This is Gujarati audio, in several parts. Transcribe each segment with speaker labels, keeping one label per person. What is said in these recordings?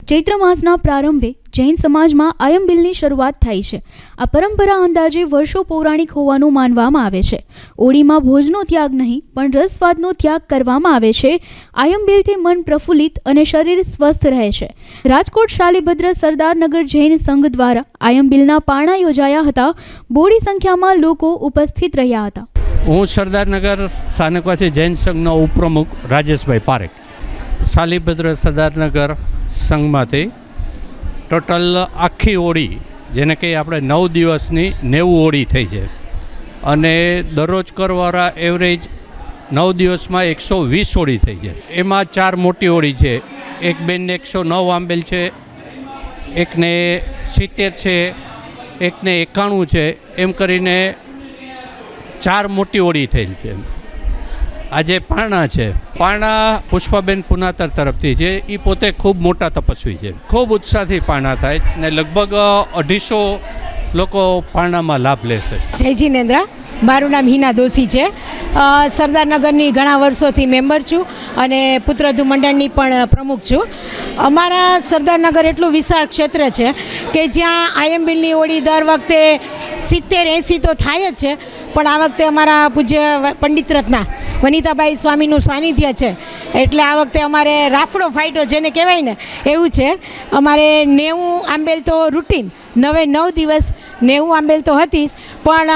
Speaker 1: ચૈત્ર માસના પ્રારંભે જૈન સમાજમાં આયંબિલની શરૂઆત થાય છે। આ પરંપરા અંદાજે વર્ષો પૌરાણિક હોવાનું માનવામાં આવે છે। ઓળીમાં ભોજનો ત્યાગ નહીં પણ રસસ્વાદનો ત્યાગ કરવામાં આવે છે। આયંબિલથી મન પ્રફુલ્લિત અને શરીર સ્વસ્થ રહે છે। રાજકોટ શાલીભદ્ર સરદારનગર જૈન સંઘ દ્વારા આયંબિલના પારણા યોજાયા હતા। બોડી સંખ્યામાં લોકો ઉપસ્થિત રહ્યા હતા।
Speaker 2: હું સરદારનગર સ્થાનકવાસી જૈન સંઘનો ઉપપ્રમુખ રાજેશભાઈ પારેખ। શાલીભદ્ર સરદારનગર સંઘમાંથી ટોટલ આખી ઓળી જેને કે આપણે 9 દિવસની 90 ઓળી થઈ છે અને દરરોજ કરવાળા એવરેજ 9 દિવસમાં 120 ઓળી થઈ છે। એમાં 4 મોટી ઓળી છે, એક બેનને 109 આંબેલ છે, એકને 70 છે, એકને 91 છે, એમ કરીને 4 મોટી ઓળી થયેલ છે। આજે પારણા છે, પારણા પુષ્પાબેન પુનાતર તરફથી છે। એ પોતે ખૂબ મોટા તપસ્વી છે, ખૂબ ઉત્સાહથી પારણા થાય ને લગભગ 250 લોકો પારણામાં લાભ લેશે।
Speaker 3: જય જીનેન્દ્ર, મારું નામ હિના દોશી છે। સરદારનગરની ઘણા વર્ષોથી મેમ્બર છું અને પુત્રધુ મંડળની પણ પ્રમુખ છું। અમારા સરદારનગર એટલું વિશાળ ક્ષેત્ર છે કે જ્યાં આયંબિલની ઓળી દર વખતે 70-80 તો થાય જ છે, પણ આ વખતે અમારા પૂજ્ય પંડિત રત્ના વનિતાબાઈ સ્વામીનું સાનિધ્ય છે એટલે આ વખતે અમારે રાફડો ફાઇટો જેને કહેવાય ને એવું છે। અમારે 90 આંબેલ તો રૂટીન 9 દિવસ 90 આંબેલ તો હતી જ, પણ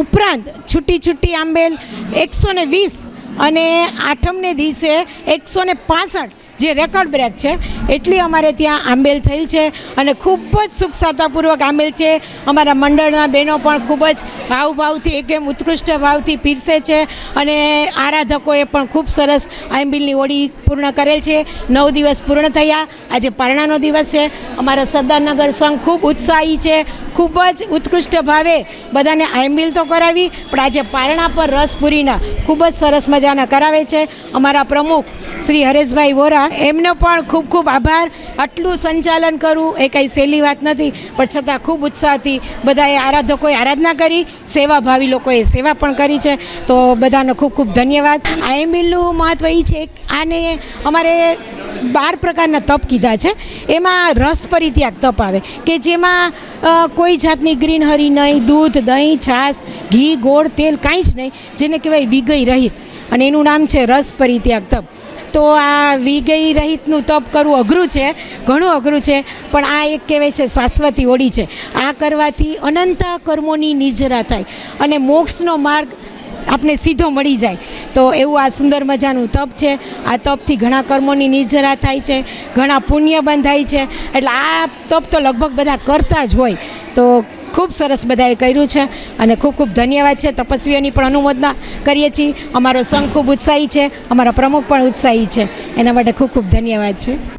Speaker 3: ઉપરાંત છૂટી આંબેલ 120 અને આઠમને દિવસે 165 જે રેકોર્ડ બ્રેક છે એટલી અમારે ત્યાં આંબેલ થયેલ છે અને ખૂબ જ સુખ સાતાપૂર્વક આંબેલ છે। અમારા મંડળના બહેનો પણ ખૂબ જ ભાવથી એકદમ ઉત્કૃષ્ટ ભાવથી પીરસે છે અને આરાધકોએ પણ ખૂબ સરસ આંબેલની ઓળી પૂર્ણ કરેલ છે। 9 દિવસ પૂર્ણ થયા, આજે પારણાનો દિવસ છે। અમારા સરદારનગર સંઘ ખૂબ ઉત્સાહી છે, ખૂબ જ ઉત્કૃષ્ટ ભાવે બધાને આંબેલ તો કરાવી, પણ આજે પારણા પર રસપુરીના ખૂબ જ સરસ મજાના કરાવે છે। અમારા પ્રમુખ શ્રી હરેશભાઈ વોરા, એમનો પણ ખૂબ ખૂબ આભાર। આટલું સંચાલન કરવું એ કંઈ સહેલી વાત નથી, પણ છતાં ખૂબ ઉત્સાહથી બધાએ આરાધકોએ આરાધના કરી, સેવાભાવી લોકોએ સેવા પણ કરી છે, તો બધાનો ખૂબ ખૂબ ધન્યવાદ। આયંબિલનું મહત્ત્વ એ છે, આને અમારે 12 પ્રકારના તપ કીધા છે। એમાં રસ પરિત્યાગ તપ આવે કે જેમાં કોઈ જાતની ગ્રીનહરી નહીં, દૂધ, દહીં, છાશ, ઘી, ગોળ, તેલ કાંઈ જ નહીં, જેને કહેવાય વિગય રહિત, અને એનું નામ છે રસ પરિત્યાગ તપ। તો આ વિગય રહિતનું તપ કરવું અઘરું છે, ઘણું અઘરું છે, પણ આ એક કહેવાય છે શાશ્વતી ઓળી છે। આ કરવાથી અનંત કર્મોની નિર્જરા થાય અને મોક્ષનો માર્ગ આપને સીધો મળી જાય। તો એવું આ સુંદર મજાનું તપ છે। આ તપથી ઘણા કર્મોની નિર્જરા થાય છે, ઘણા પુણ્ય બંધાય છે, એટલે આ તપ તો લગભગ બધા કરતા જ હોય। તો ખૂબ સરસ બધાએ કર્યું છે અને ખૂબ ખૂબ ધન્યવાદ છે। તપસ્વીઓની પણ અનુમોદના કરીએ છીએ। અમારો સંઘ ખૂબ ઉત્સાહી છે, અમારા પ્રમુખ પણ ઉત્સાહી છે, એના માટે ખૂબ ખૂબ ધન્યવાદ છે।